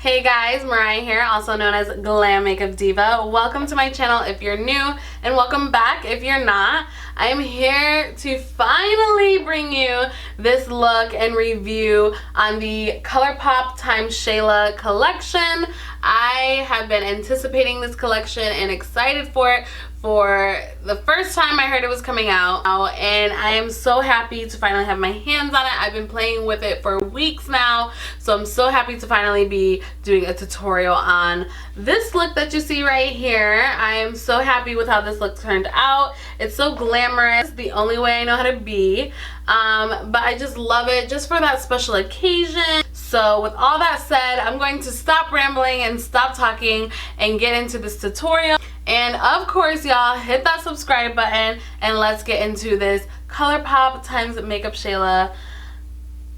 Hey guys, Mariah here, also known as Glammakeupdiva. Welcome to my channel if you're new, and welcome back if you're not. I am here to finally bring you this look and review on the Colourpop x Shayla collection. I have been anticipating this collection and excited for it for the first time I heard it was coming out, and I am so happy to finally have my hands on it. I've been playing with it for weeks now, so I'm so happy to finally be doing a tutorial on this look that you see right here. I am so happy with how this look turned out. It's so glamorous, the only way I know how to be, but I just love it just for that special occasion. So with all that said, I'm going to stop rambling and stop talking and get into this tutorial. And of course, y'all, hit that subscribe button and let's get into this Colourpop x Makeup Shayla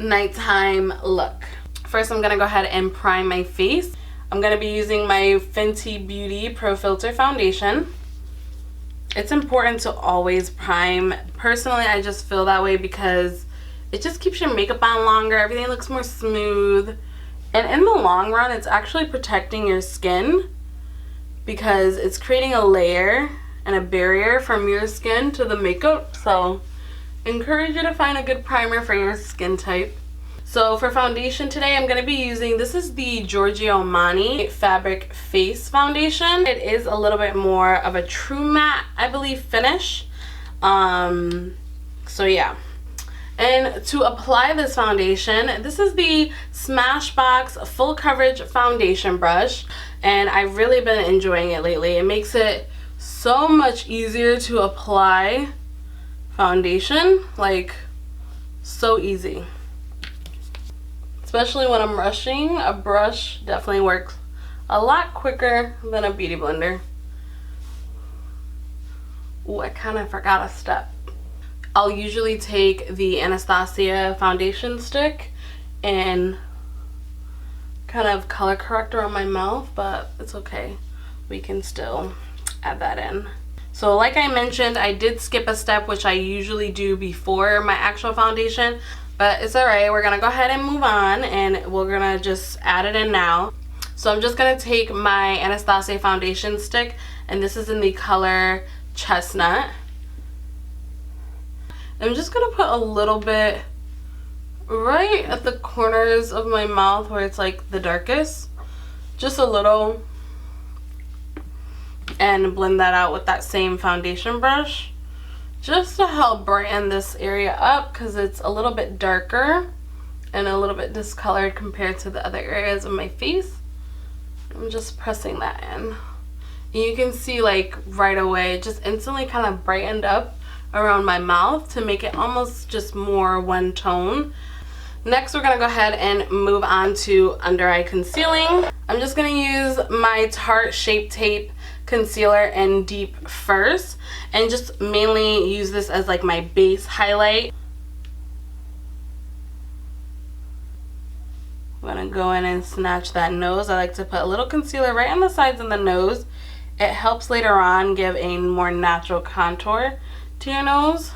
nighttime look. First, I'm gonna go ahead and prime my face. I'm gonna be using my Fenty Beauty Pro Filter foundation. It's important to always prime. Personally, I just feel that way because it just keeps your makeup on longer. Everything looks more smooth. And in the long run, it's actually protecting your skin because it's creating a layer and a barrier from your skin to the makeup. So encourage you to find a good primer for your skin type. So for foundation today, I'm going to be using, this is the Gorgio Armani Fabric Face Foundation. It is a little bit more of a true matte, I believe, finish. So yeah. And to apply this foundation, this is the Smashbox Full Coverage Foundation Brush, and I've really been enjoying it lately. It makes it so much easier to apply foundation, like so easy. Especially when I'm rushing, a brush definitely works a lot quicker than a beauty blender. Ooh, I kind of forgot a step. I'll usually take the Anastasia foundation stick and kind of color corrector on my mouth, but it's okay. We can still add that in. So like I mentioned, I did skip a step, which I usually do before my actual foundation, but it's alright. We're gonna go ahead and move on, and we're gonna just add it in now. So I'm just gonna take my Anastasia foundation stick, and this is in the color Chestnut. I'm just gonna put a little bit right at the corners of my mouth where it's like the darkest, just a little, and blend that out with that same foundation brush just to help brighten this area up because it's a little bit darker and a little bit discolored compared to the other areas of my face. I'm just pressing that in, and you can see like right away it just instantly kind of brightened up around my mouth to make it almost just more one tone. Next, we're gonna go ahead and move on to under eye concealing. I'm just gonna use my Tarte Shape Tape concealer in Deep first, and just mainly use this as like my base highlight. I'm gonna go in and snatch that nose. I like to put a little concealer right on the sides of the nose. It helps later on give a more natural contour to your nose.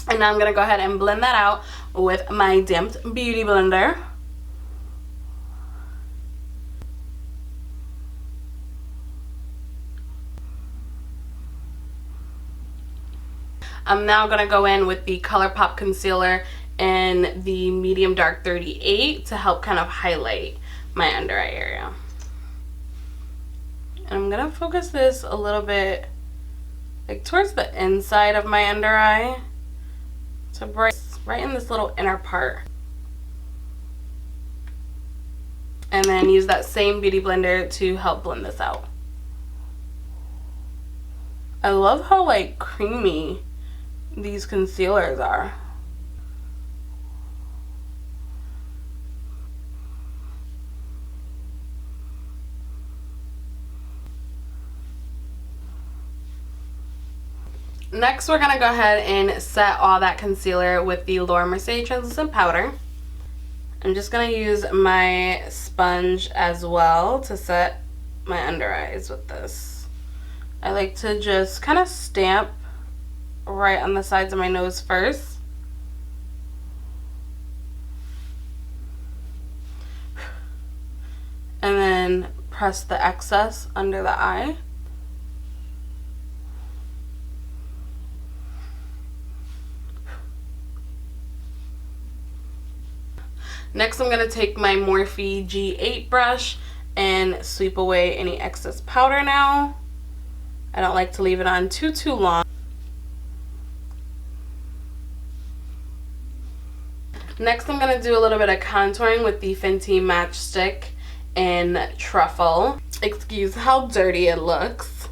And now I'm going to go ahead and blend that out with my damped beauty blender. I'm now going to go in with the Colourpop concealer in the medium dark 38 to help kind of highlight my under eye area. And I'm gonna focus this a little bit like towards the inside of my under eye to right in this little inner part, and then use that same beauty blender to help blend this out. I love how like creamy these concealers are. Next, we're going to go ahead and set all that concealer with the Mercier translucent powder. I'm just going to use my sponge as well to set my under eyes with this. I like to just kind of stamp right on the sides of my nose first. And then press the excess under the eye. Next, I'm going to take my Morphe G8 brush and sweep away any excess powder now. I don't like to leave it on too long. Next, I'm going to do a little bit of contouring with the Fenty Matchstick in Truffle. Excuse how dirty it looks.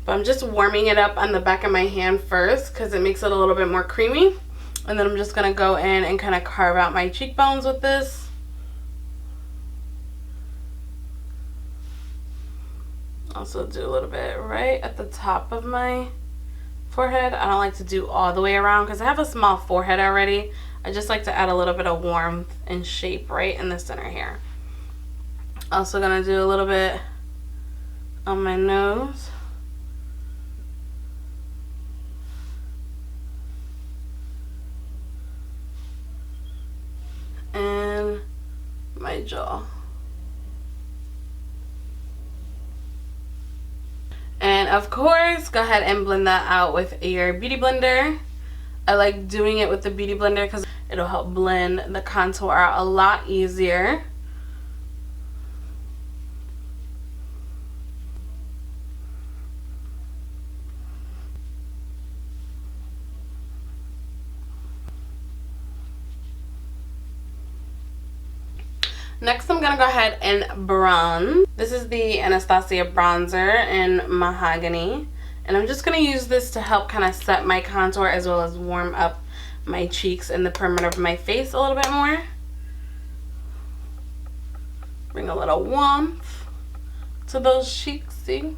But I'm just warming it up on the back of my hand first because it makes it a little bit more creamy. And then I'm just going to go in and kind of carve out my cheekbones with this. Also do a little bit right at the top of my forehead. I don't like to do all the way around because I have a small forehead already. I just like to add a little bit of warmth and shape right in the center here. Also going to do a little bit on my nose. And my jaw. And of course, go ahead and blend that out with your beauty blender. I like doing it with the beauty blender because it'll help blend the contour out a lot easier. Next, I'm going to go ahead and bronze. This is the Anastasia bronzer in Mahogany. And I'm just going to use this to help kind of set my contour as well as warm up my cheeks and the perimeter of my face a little bit more. Bring a little warmth to those cheeks. See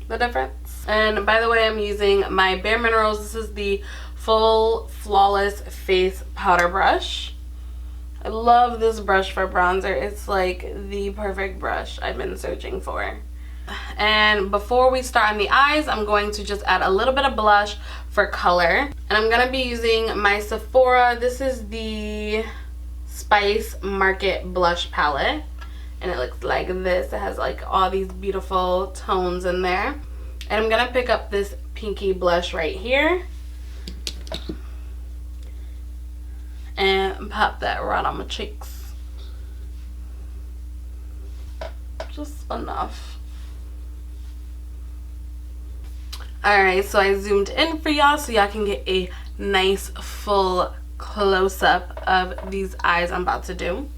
the difference? And by the way, I'm using my Bare Minerals. This is the Full Flawless Face Powder Brush. I love this brush for bronzer. It's like the perfect brush I've been searching for. And before we start on the eyes, I'm going to just add a little bit of blush for color. And I'm going to be using my Sephora. This is the Spice Market Blush Palette. And it looks like this. It has like all these beautiful tones in there. And I'm going to pick up this pinky blush right here. And pop that right on my cheeks. Just enough. Alright, so I zoomed in for y'all so y'all can get a nice full close-up of these eyes I'm about to do.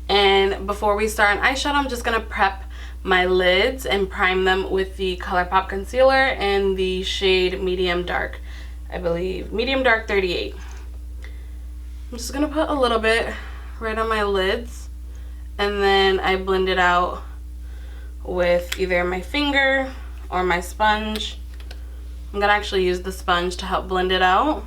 And before we start on eyeshadow, I'm just going to prep my lids and prime them with the Colourpop concealer in the shade Medium Dark. I believe Medium Dark 38. I'm just going to put a little bit right on my lids, and then I blend it out with either my finger or my sponge. I'm going to actually use the sponge to help blend it out.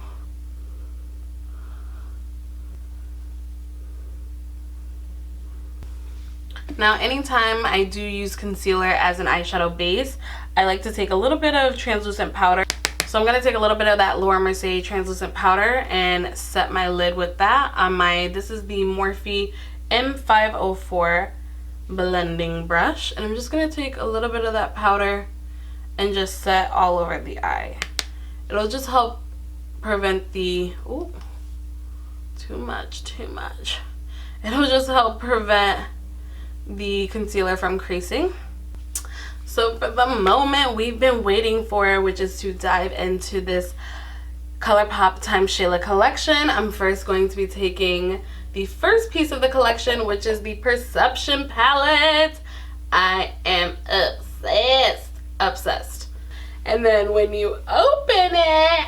Now, anytime I do use concealer as an eyeshadow base, I like to take a little bit of translucent powder. So I'm going to take a little bit of that Laura Mercier translucent powder and set my lid with that on my, this is the Morphe M504 blending brush. And I'm just going to take a little bit of that powder and just set all over the eye. It'll just help prevent the, ooh, too much. It'll just help prevent the concealer from creasing. So for the moment we've been waiting for, which is to dive into this Colourpop x Shayla collection, I'm first going to be taking the first piece of the collection, which is the Perception palette. I am obsessed. And then when you open it,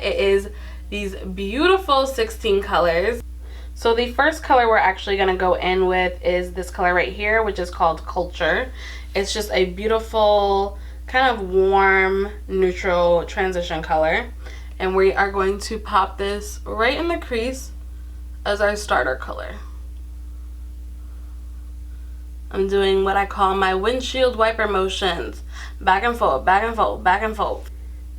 it is these beautiful 16 colors. So the first color we're actually going to go in with is this color right here, which is called Culture. It's just a beautiful, kind of warm, neutral transition color. And we are going to pop this right in the crease as our starter color. I'm doing what I call my windshield wiper motions. Back and forth, back and forth, back and forth.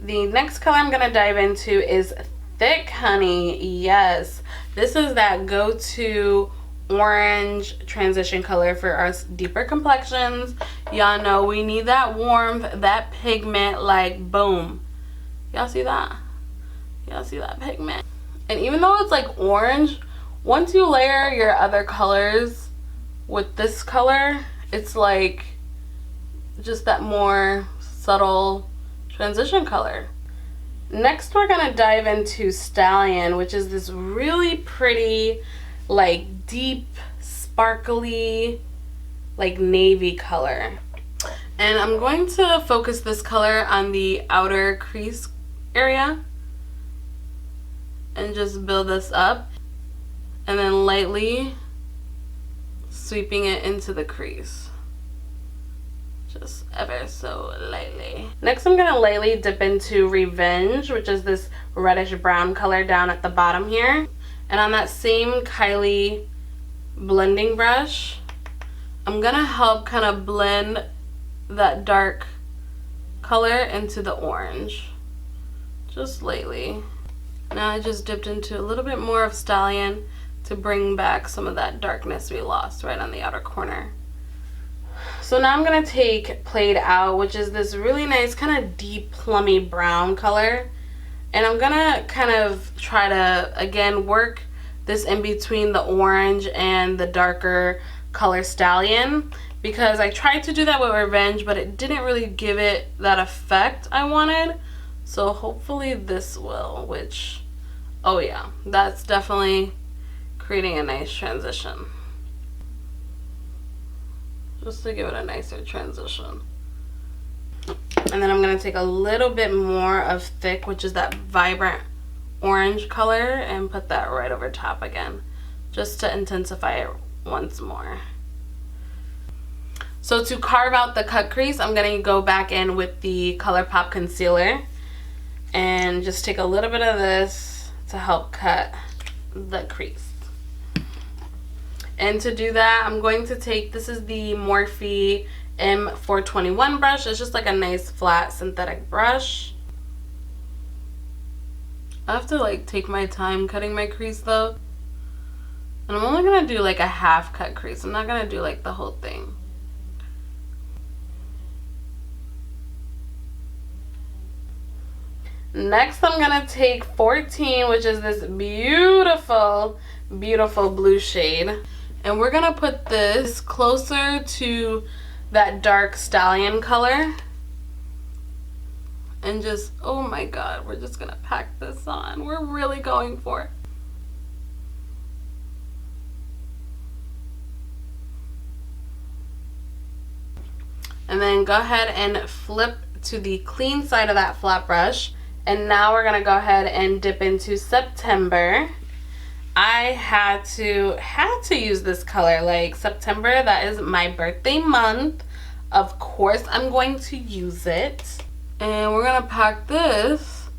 The next color I'm going to dive into is Thick Honey. Yes, this is that go-to orange transition color for our deeper complexions. Y'all know we need that warmth, that pigment, like boom. Y'all see that? Y'all see that pigment? And even though it's like orange, once you layer your other colors with this color, it's like just that more subtle transition color. Next we're gonna dive into Stallion, which is this really pretty, like deep, sparkly, like navy color. And I'm going to focus this color on the outer crease area and just build this up, and then lightly sweeping it into the crease. Just ever so lightly. Next I'm gonna lightly dip into Revenge, which is this reddish brown color down at the bottom here. And on that same Kylie blending brush, I'm gonna help kind of blend that dark color into the orange. Just lightly. Now I just dipped into a little bit more of Stallion to bring back some of that darkness we lost right on the outer corner. So now I'm going to take Played Out, which is this really nice kind of deep plummy brown color. And I'm going to kind of try to, again, work this in between the orange and the darker color Stallion. Because I tried to do that with Revenge, but it didn't really give it that effect I wanted. So hopefully this will, which, oh yeah, that's definitely creating a nice transition. Just to give it a nicer transition. And then I'm going to take a little bit more of Thick, which is that vibrant orange color, and put that right over top again, just to intensify it once more. So to carve out the cut crease, I'm going to go back in with the Colourpop concealer and just take a little bit of this to help cut the crease. And to do that, I'm going to take, this is the Morphe M421 brush. It's just like a nice flat synthetic brush. I have to like take my time cutting my crease though. And I'm only going to do like a half cut crease. I'm not going to do like the whole thing. Next I'm going to take 14, which is this beautiful, beautiful blue shade. And we're going to put this closer to that dark Stallion color. And just, oh my god, we're just going to pack this on. We're really going for it. And then go ahead and flip to the clean side of that flat brush. And now we're going to go ahead and dip into September. I had to use this color. Like September, that is my birthday month. Of course I'm going to use it. And we're going to pack this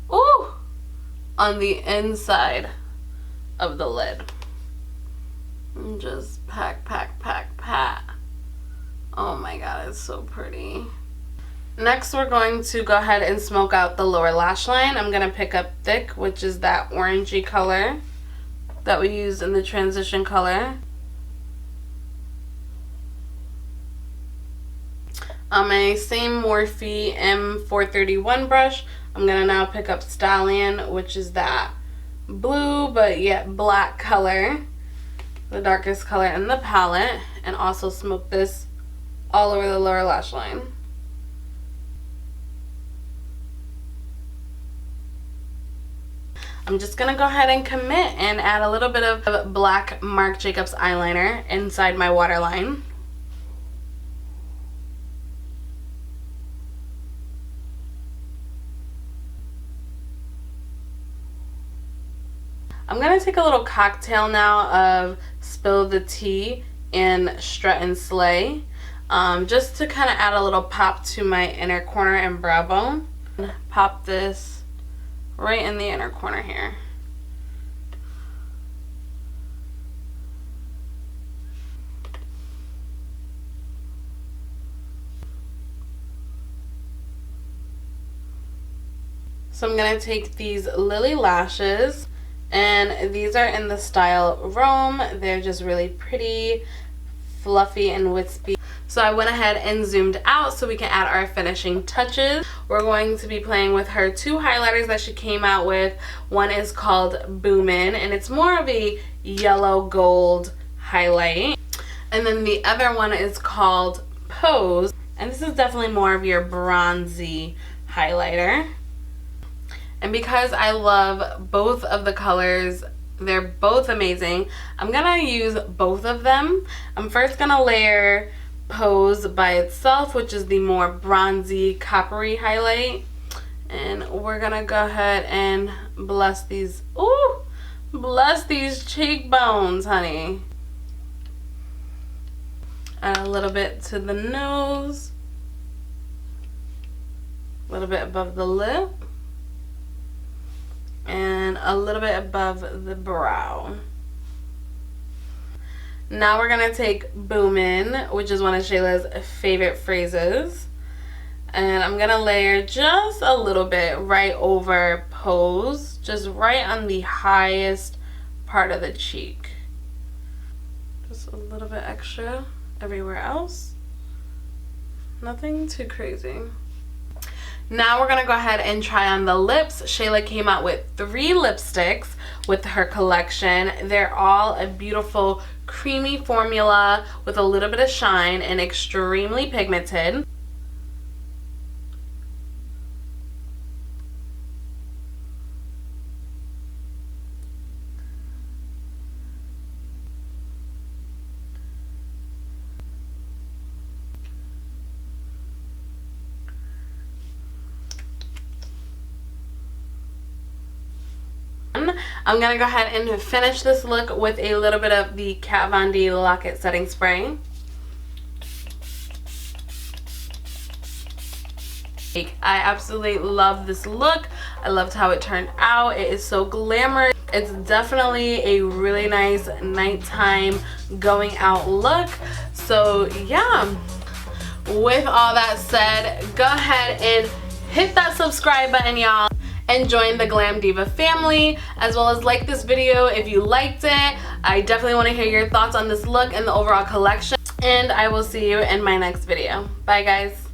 on the inside of the lid. And just pack, pack, pack, pack. Oh my god, it's so pretty. Next, we're going to go ahead and smoke out the lower lash line. I'm going to pick up Thick, which is that orangey color that we used in the transition color. On my same Morphe M431 brush, I'm going to now pick up Stallion, which is that blue but yet black color, the darkest color in the palette, and also smoke this all over the lower lash line. I'm just going to go ahead and commit and add a little bit of black Marc Jacobs eyeliner inside my waterline. I'm going to take a little cocktail now of Spill the Tea and Strut and Slay, just to kind of add a little pop to my inner corner and brow bone. Pop this right in the inner corner here. So I'm going to take these Lilly lashes, and these are in the style Rome. They're just really pretty, fluffy, and wispy. So I went ahead and zoomed out so we can add our finishing touches. We're going to be playing with her two highlighters that she came out with. One is called Boomin', and it's more of a yellow gold highlight. And then the other one is called Pose, and this is definitely more of your bronzy highlighter. And because I love both of the colors, they're both amazing, I'm gonna use both of them. I'm first gonna layer Pose by itself, which is the more bronzy coppery highlight, and we're gonna go ahead and bless these cheekbones, honey. Add a little bit to the nose, a little bit above the lip, and a little bit above the brow. Now we're going to take Boomin', which is one of Shayla's favorite phrases, and I'm going to layer just a little bit right over Pose, just right on the highest part of the cheek. Just a little bit extra everywhere else. Nothing too crazy. Now we're going to go ahead and try on the lips. Shayla came out with 3 lipsticks with her collection. They're all a beautiful creamy formula with a little bit of shine and extremely pigmented. I'm going to go ahead and finish this look with a little bit of the Kat Von D Lock-It Setting Spray. I absolutely love this look. I loved how it turned out. It is so glamorous. It's definitely a really nice nighttime going out look. So yeah, with all that said, go ahead and hit that subscribe button, y'all, and join the Glam Diva family, as well as like this video if you liked it. I definitely want to hear your thoughts on this look and the overall collection, and I will see you in my next video. Bye guys.